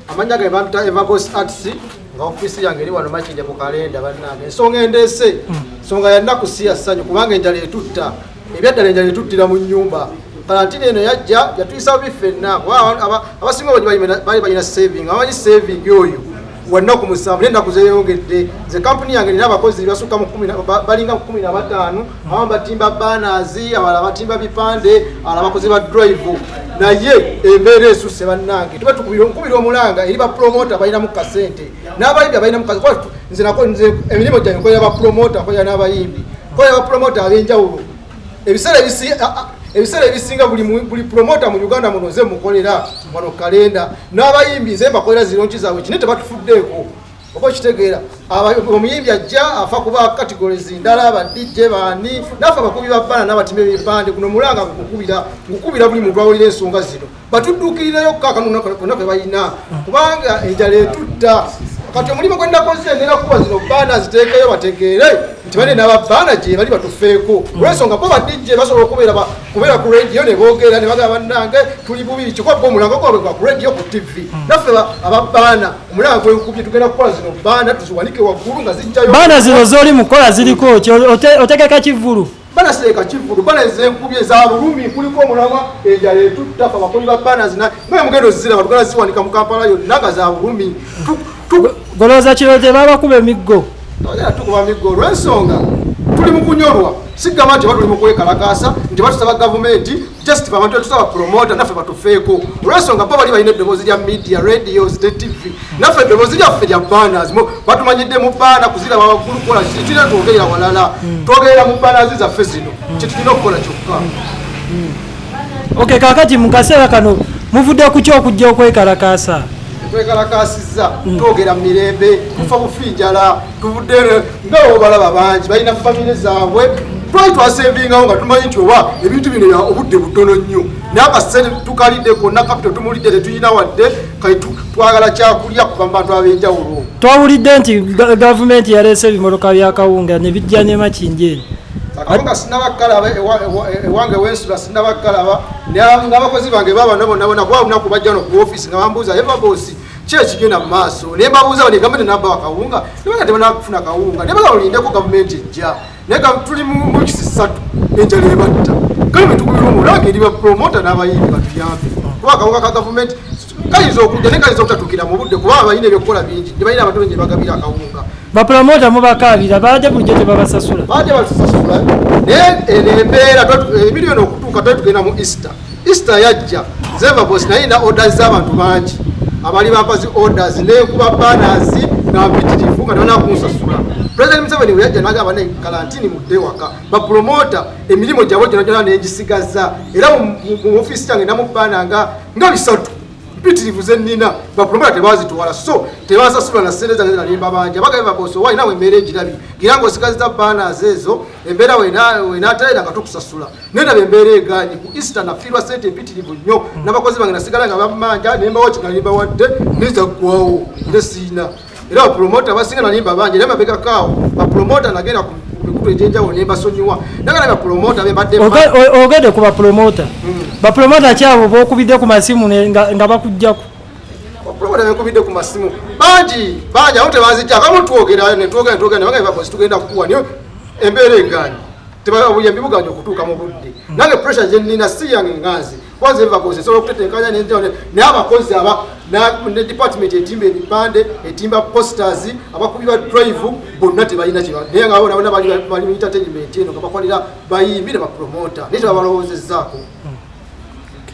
amanya ge bamta Eva Boss Arts nga office yange eri wano Makindye ku kalenda bannange ensonga endese nsonga yannaku siyasanyu kubanga enjala etutta ebyaddala enjala etuttira mu nnyumba karantini eno yajja yatuyisa bifenna abasinga bali balina saving abamanyi saving oyo wannaku musanvu n'ennaku zeeyongedde ze kampuni yange nina abakozi basukka balinga 15 abamu batimba banners abalala batimba bipande abalala bakozi ba drive naye embeera esusse bannange tuba tukubira omulanga eri bapromota balinamu kasente n'abayimbi abalinamu kasente nze emirimu gyange nkolera bapromota nkolera n'abayimbi nkolera bapromota ab'enjawulo ebiseera ebisinga buli promota mu Uganda muno nze mukolera wano kalenda n'abayimbi nze mbakolera zironki zaabwe kine tebatufuddeeko oba okitegeera omuyimbi ajja afa kuba categories ndala aba DJ baani nafe abakubi ba bbana n'abatimba ebipande guno mulanga ngukubira buli muntu awulira ensonga zino batudduukirireyo kaakano konna kwe balina kubanga enjala etutta kati omulimu gwe nakoze nera kuba zino bbana ziteekeyo bategeere nti bane n'ababbana gye bali batufeeko olw'ensonga bo badijje basobola kubeera ku radio ne boogera ne bagamba bannange tuli bubiri kikobba omulanga gwabwe gwa ku radio ku TV naffe ababbana omulanga gwenkubye tugenda kukola zino bbana tuziwanike waggulu nga zijjayo bbana zino z'oli mukola ziriko otegeka kivulu bana seeka kivulu bana ezenkubye za bulumi kuliko omulamwa enjala etutta fe abakozi ba bbana zina naye mugendo ziraba tugenda ziwanika mu Kampala yonna nga za bulumi golooza kiro tebabakuba emiggo togera tukuba miggo olw'ensonga tuli mu kunyolwa sigamba nti batuli mu kwekalakaasa nti batusaba gavumenti just abantu tusaba promota naffe batufeeko olw'ensonga bo bali balina eddoboozi lya media radios ne TV naffe eddoboozi lyaffe lya banners batumanyidde mu bbaana kuziraba waggulu kukola kitire twogerera walala twogerera mu banners zaffe zino kyetulina okukola kyokka. Okay, kakati mu kaseera kano muvudde ku kyokujja okwekalakaasa twekalakaasizza twogera mu mirembe tufa bufinjala tuvudde ngawo balaba bangi balina famire zaabwe twali twasevingawo nga tumanyi nti oba ebintu bino bya obudde butono nnyo naye akasente tukalidde konna kapito tumulidde tetulina wadde kati twagala kyakulya kuva mu bantu ab'enjawulo. Twawulidde nti gavumenti yaleese ebimotoka bya kawunga ne bijja ne Makindye akawunga sinnabakalaba ewange wensula sinnabakalaba ng'abakozi bange babonabona kuba lunaku bajja no ku office nga bambuuza Eva Boss ki ekigenda mu maaso naye mbabuuza bane gavumenti nabba wakawunga nebanga tebana kufuna kawunga naye baga olindeko gavumenti ejja naye tuli mu kisisatu enjala ebatta kale betukubira omulanga eri bapromota n'abayimbi batuyambe kuba akawunga ka gavumenti kayinza okujja naye kayinza obutatukira mu budde kuba balina ebyokukola bingi tebalina abantu bengi bagabira akawunga bapromota mubakaabira baadde bulijjo tebabasasula baadde basasula naye embeera emiliyoni okutuuka twali tugenda mu Easter yajja nze Eva Boss naye na orders z'abantu bangi abali bampazi orders nekuba banners nga mpitirivu nga tebana kunsasula. President Museveni bwe yajja n'agamba ne kalantini mudde waka bapromota emirimu gyabwe gyonna n'egisigaza era mu office yange namubbana nga bisatu mpitirivu ze nnina bapromota tebazitwala so tebasasula na ssente zange nalimba bangi abaga Eva Boss owalina embeera egirabi gira ng'osigaziza banners ezo embeera wenaatayira nga tukusasula naye naba embeera egaanyi ku Easter nafiirwa ssente mpitirivu nnyo n'abakozi bange nasigala nga bammanja nembawo kinalimba wadde nizaggwawo nte siina era bapromota abasinga nalimba bangi naye mabegakaawo bapromota nagenda ku mikutu egy'enjawulo nembasonyiwa nagala bapromota bembadde ogende ku bapromota bapromota kyabo bookubidde ku masimu nga bakugjaku bapromota benkubidde ku masimu bangi awo tebazijja akamu twogera netwogera nebanga Eva Boss tugenda kukuwa niyo embeera egaanyi obuyambi buganya okutuuka mu budde nange pressure gye nnina si yange nganzi kwanza Eva Boss esobola okutetenkanya n'enjawulo naye abakozi ne department etimba ebipande etimba posters abakubi ba drive bonna tebalina kiba naye nga bona bali mu entertainment eno nga bakolera bayimbi ne bapromota naye tebabalowoozezzaako.